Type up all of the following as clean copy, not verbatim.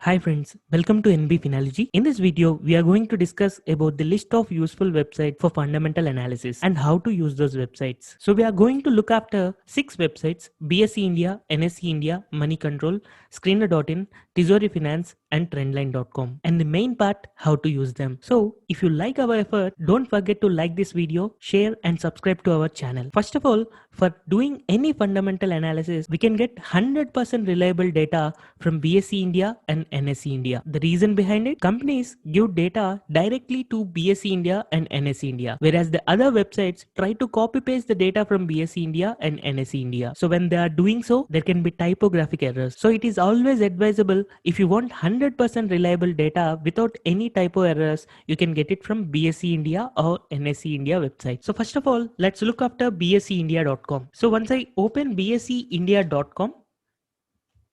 Hi friends, welcome to NB Phenology. In this video, we are going to discuss about the list of useful websites for fundamental analysis and how to use those websites. So we are going to look after 6 websites: BSE India, NSE India, Moneycontrol, Screener.in, Teasori Finance and Trendline.com. And the main part, how to use them. So if you like our effort, don't forget to like this video, share and subscribe to our channel. First of all, for doing any fundamental analysis, we can get 100% reliable data from BSE India and NSE India. The reason behind it, companies give data directly to BSE India and NSE India, whereas the other websites try to copy paste the data from BSE India and NSE India. So when they are doing so, there can be typographic errors. So it is always advisable, if you want 100% reliable data without any typo errors, you can get it from BSE India or NSE India website. So first of all, let's look after bseindia.com. So once I open bseindia.com,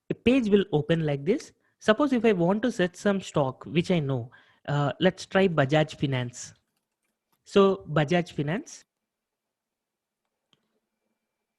a page will open like this. Suppose if I want to set some stock, which I know, let's try Bajaj Finance. So Bajaj Finance.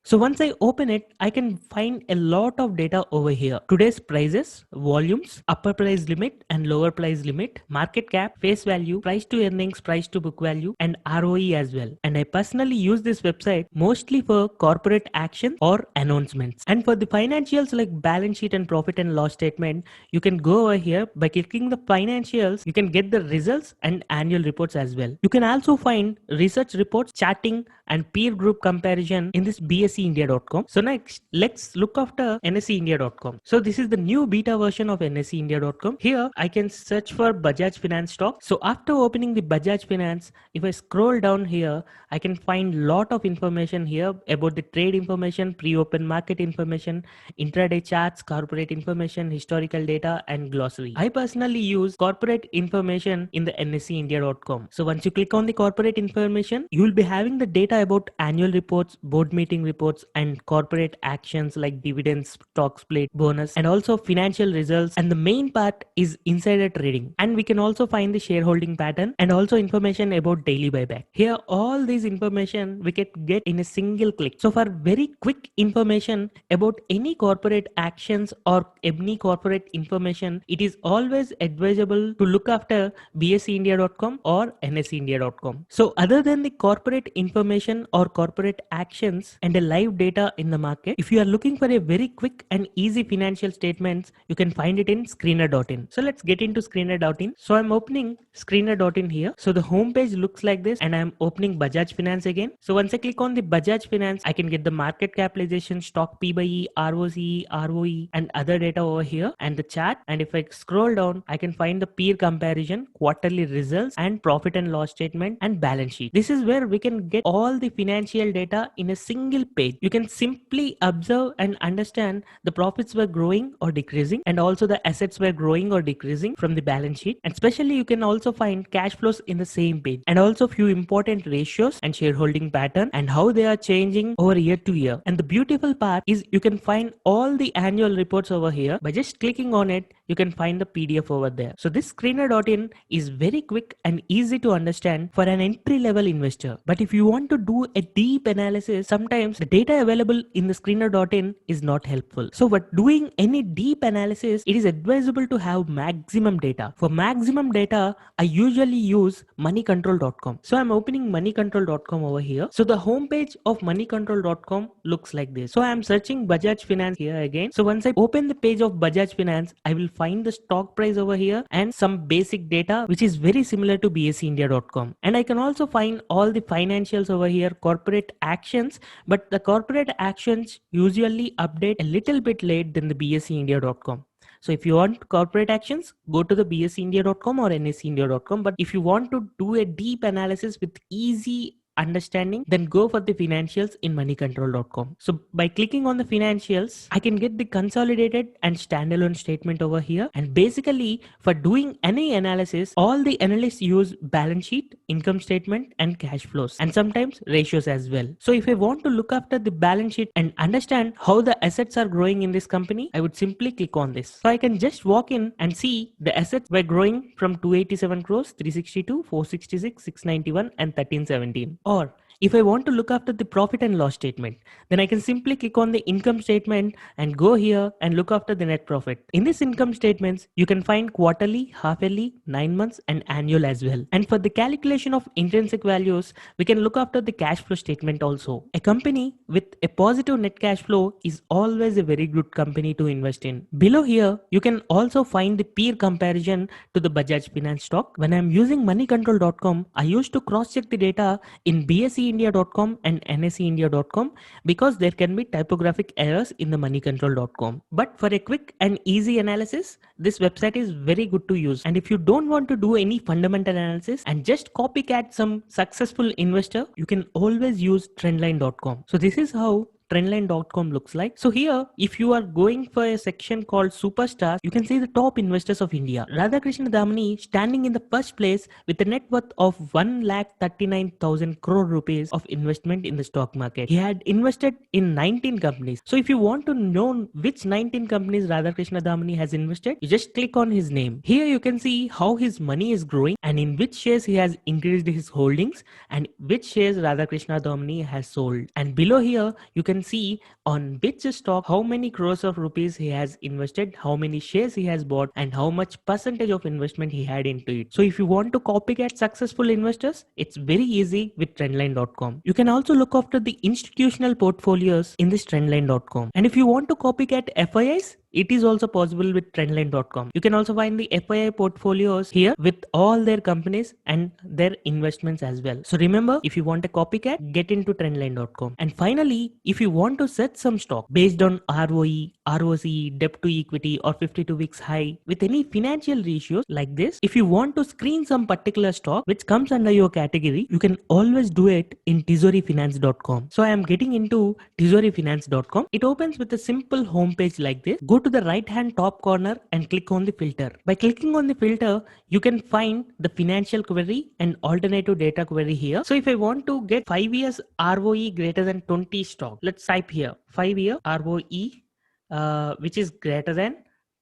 So once I open it, I can find a lot of data over here. Today's prices, volumes, upper price limit and lower price limit, market cap, face value, price to earnings, price to book value and ROE as well. And I personally use this website mostly for corporate action or announcements. And for the financials like balance sheet and profit and loss statement, you can go over here by clicking the financials. You can get the results and annual reports as well. You can also find research reports, charting and peer group comparison in this bseindia.com. So next, let's look after nseindia.com. So this is the new beta version of nseindia.com. Here I can search for Bajaj Finance stock. So after opening the Bajaj Finance, if I scroll down here, I can find lot of information here about the trade information, pre-open market information, intraday charts, corporate information, historical data and glossary. I personally use corporate information in the nseindia.com. So once you click on the corporate information, you will be having the data about annual reports, board meeting reports and corporate actions like dividends, stock split, bonus and also financial results. And the main part is insider trading. And we can also find the shareholding pattern and also information about daily buyback. Here all these information we can get in a single click. So for very quick information about any corporate actions or any corporate information, it is always advisable to look after bseindia.com or nseindia.com. So other than the corporate information or corporate actions and a live data in the market, if you are looking for a very quick and easy financial statements, you can find it in Screener.in. So let's get into Screener.in. So I'm opening Screener.in here. So the homepage looks like this and I'm opening Bajaj Finance again. So once I click on the Bajaj Finance, I can get the market capitalization, stock P/E, ROCE, ROE and other data over here and the chart. And if I scroll down, I can find the peer comparison, quarterly results and profit and loss statement and balance sheet. This is where we can get all the financial data in a single page. You can simply observe and understand the profits were growing or decreasing and also the assets were growing or decreasing from the balance sheet. And especially you can also find cash flows in the same page and also few important ratios and shareholding pattern and how they are changing over year to year. And the beautiful part is you can find all the annual reports over here. By just clicking on it, you can find the PDF over there. So this Screener.in is very quick and easy to understand for an entry level investor. But if you want to do a deep analysis, sometimes the data available in the Screener.in is not helpful. So for doing any deep analysis, it is advisable to have maximum data. For maximum data, I usually use Moneycontrol.com. So I'm opening Moneycontrol.com over here. So the homepage of Moneycontrol.com looks like this. So I'm searching Bajaj Finance here again. So once I open the page of Bajaj Finance, I will find the stock price over here and some basic data which is very similar to bseindia.com. And I can also find all the financials over here, corporate actions, but the corporate actions usually update a little bit late than the bseindia.com. So if you want corporate actions, go to the bseindia.com or nseindia.com. But if you want to do a deep analysis with easy understanding, then go for the financials in moneycontrol.com. So by clicking on the financials, I can get the consolidated and standalone statement over here. And basically for doing any analysis, all the analysts use balance sheet, income statement and cash flows and sometimes ratios as well. So if I want to look after the balance sheet and understand how the assets are growing in this company, I would simply click on this. So I can just walk in and see the assets were growing from 287 crores, 362, 466, 691 and 1317. Or if I want to look after the profit and loss statement, then I can simply click on the income statement and go here and look after the net profit. In this income statements, you can find quarterly, half yearly, 9 months and annual as well. And for the calculation of intrinsic values, we can look after the cash flow statement also. A company with a positive net cash flow is always a very good company to invest in. Below here, you can also find the peer comparison to the Bajaj Finance stock. When I am using moneycontrol.com, I used to cross-check the data in bseindia.com and nseindia.com because there can be typographic errors in the moneycontrol.com. But for a quick and easy analysis, this website is very good to use. And if you don't want to do any fundamental analysis and just copycat some successful investor, you can always use trendline.com. So this is how trendline.com looks like. So here, if you are going for a section called superstars, you can see the top investors of India. Radhakrishna Dhamani standing in the first place with a net worth of 1,39,000 crore rupees of investment in the stock market. He had invested in 19 companies. So if you want to know which 19 companies Radhakrishna Dhamani has invested, you just click on his name. Here you can see how his money is growing and in which shares he has increased his holdings and which shares Radhakrishna Dhamani has sold. And below here, you can see on which stock how many crores of rupees he has invested, how many shares he has bought, and how much percentage of investment he had into it. So if you want to copycat successful investors, it's very easy with trendline.com. You can also look after the institutional portfolios in this trendline.com. And if you want to copycat FIIs, it is also possible with trendline.com. You can also find the FII portfolios here with all their companies and their investments as well. So remember, if you want a copycat, get into trendline.com. And finally, if you want to set some stock based on ROE, ROC, debt to equity or 52 weeks high with any financial ratios like this, if you want to screen some particular stock which comes under your category, you can always do it in teasorifinance.com. So I am getting into teasorifinance.com. It opens with a simple homepage like this. Go to the right hand top corner and click on the filter. By clicking on the filter, you can find the financial query and alternative data query here. So if I want to get 5 years ROE greater than 20 stock, let's type here 5-year ROE which is greater than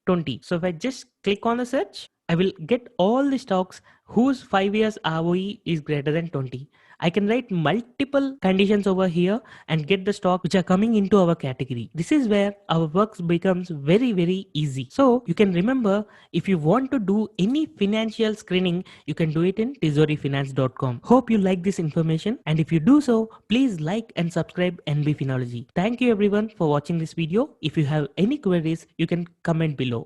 20. So if I just click on the search, I will get all the stocks whose 5 years ROE is greater than 20. I can write multiple conditions over here and get the stock which are coming into our category. This is where our work becomes very easy. So you can remember, if you want to do any financial screening, you can do it in teasorifinance.com. Hope you like this information, and if you do so, please like and subscribe NB Finology. Thank you everyone for watching this video. If you have any queries, you can comment below.